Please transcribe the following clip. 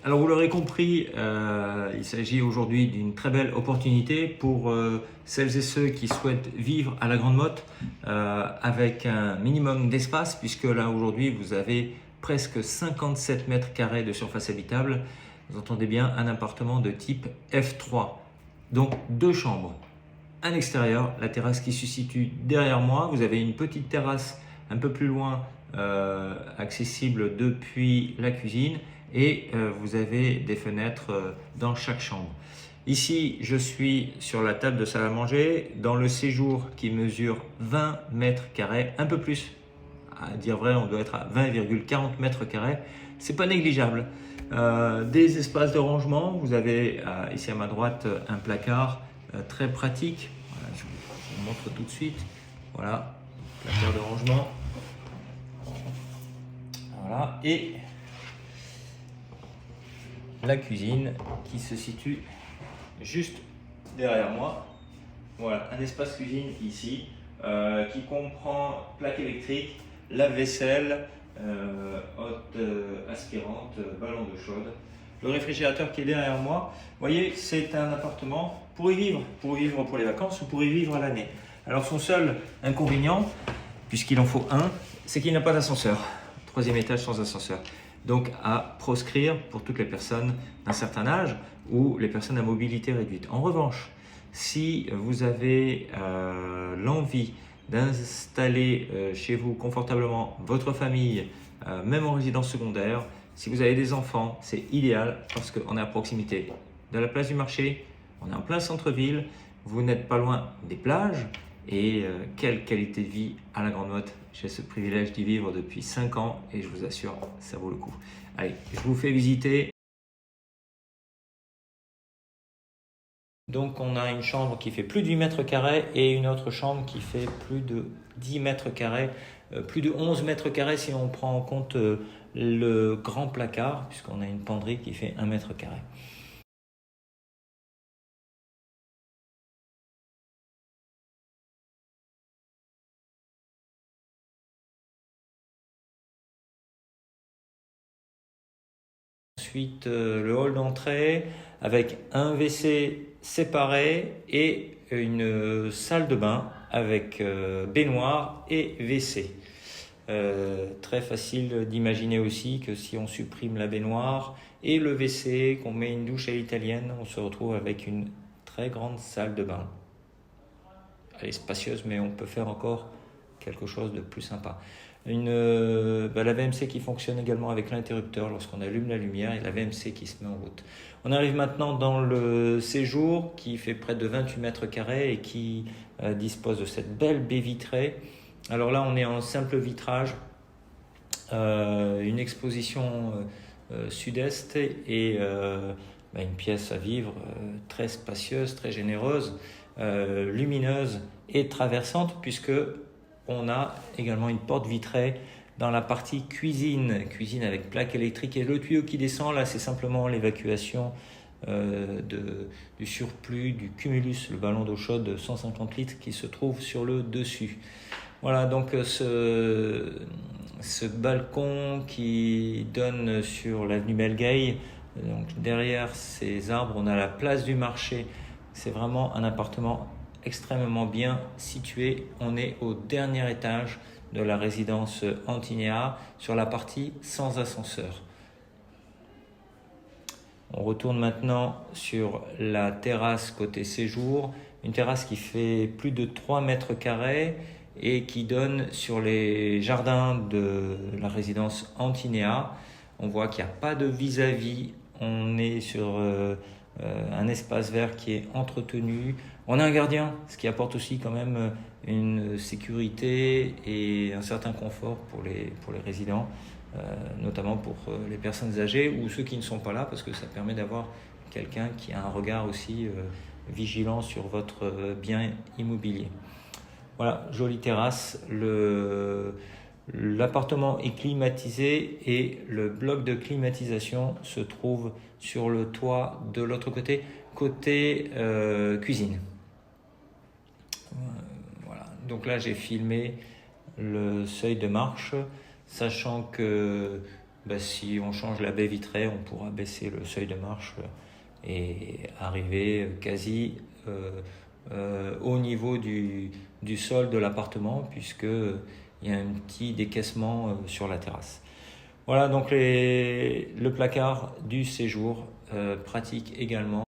Alors vous l'aurez compris, il s'agit aujourd'hui d'une très belle opportunité pour celles et ceux qui souhaitent vivre à la Grande Motte avec un minimum d'espace, puisque là aujourd'hui vous avez presque 57 mètres carrés de surface habitable. Vous entendez bien, un appartement de type F3. Donc 2 chambres, un extérieur, la terrasse qui se situe derrière moi. Vous avez une petite terrasse un peu plus loin, accessible depuis la cuisine, et vous avez des fenêtres dans chaque chambre. Ici, je suis sur la table de salle à manger dans le séjour qui mesure 20 mètres carrés, un peu plus. À dire vrai, on doit être à 20,40 mètres carrés. C'est pas négligeable. Des espaces de rangement. Vous avez ici à ma droite un placard très pratique. Voilà, je vous montre tout de suite. Voilà, placard de rangement. Voilà, et la cuisine qui se situe juste derrière moi. Voilà, un espace cuisine ici qui comprend plaque électrique, lave-vaisselle, hotte aspirante, ballon d'eau chaude. Le réfrigérateur qui est derrière moi, vous voyez, c'est un appartement pour y vivre pour les vacances ou pour y vivre à l'année. Alors son seul inconvénient, puisqu'il en faut un, c'est qu'il n'a pas d'ascenseur. 3e étage sans ascenseur. Donc à proscrire pour toutes les personnes d'un certain âge ou les personnes à mobilité réduite. En revanche, si vous avez l'envie d'installer chez vous confortablement votre famille, même en résidence secondaire, si vous avez des enfants, c'est idéal parce qu'on est à proximité de la place du marché, on est en plein centre-ville, vous n'êtes pas loin des plages et quelle qualité de vie à la Grande Motte. J'ai ce privilège d'y vivre depuis 5 ans et je vous assure, ça vaut le coup. Allez, je vous fais visiter. Donc on a une chambre qui fait plus de 8 mètres carrés et une autre chambre qui fait plus de 10 mètres carrés, plus de 11 mètres carrés si on prend en compte le grand placard, puisqu'on a une penderie qui fait 1 mètre carré. Ensuite, le hall d'entrée avec un WC séparé et une salle de bain avec baignoire et WC. Très facile d'imaginer aussi que si on supprime la baignoire et le WC, qu'on met une douche à l'italienne, on se retrouve avec une très grande salle de bain. Elle est spacieuse, mais on peut faire encore quelque chose de plus sympa. La VMC qui fonctionne également avec l'interrupteur lorsqu'on allume la lumière et la VMC qui se met en route. On arrive maintenant dans le séjour qui fait près de 28 mètres carrés et qui dispose de cette belle baie vitrée. Alors là, on est en simple vitrage, une exposition sud-est et une pièce à vivre très spacieuse, très généreuse, lumineuse et traversante, puisque on a également une porte vitrée dans la partie cuisine avec plaque électrique et le tuyau qui descend. Là, c'est simplement l'évacuation du surplus du cumulus, le ballon d'eau chaude de 150 litres qui se trouve sur le dessus. Voilà, donc ce balcon qui donne sur l'avenue Bellegaye. Donc derrière ces arbres, on a la place du marché. C'est vraiment un appartement extrêmement bien situé. On est au dernier étage de la résidence Antinea, sur la partie sans ascenseur. On retourne maintenant sur la terrasse côté séjour, une terrasse qui fait plus de 3 mètres carrés et qui donne sur les jardins de la résidence Antinea. On voit qu'il n'y a pas de vis-à-vis, on est sur un espace vert qui est entretenu. On a un gardien, ce qui apporte aussi quand même une sécurité et un certain confort pour les résidents, notamment pour les personnes âgées ou ceux qui ne sont pas là, parce que ça permet d'avoir quelqu'un qui a un regard aussi vigilant sur votre bien immobilier. Voilà, jolie terrasse, l'appartement est climatisé et le bloc de climatisation se trouve sur le toit de l'autre côté, cuisine. Voilà, donc là j'ai filmé le seuil de marche, sachant que si on change la baie vitrée, on pourra baisser le seuil de marche et arriver quasi au niveau du sol de l'appartement, puisqu'il y a un petit décaissement sur la terrasse. Voilà donc le placard du séjour, pratique également.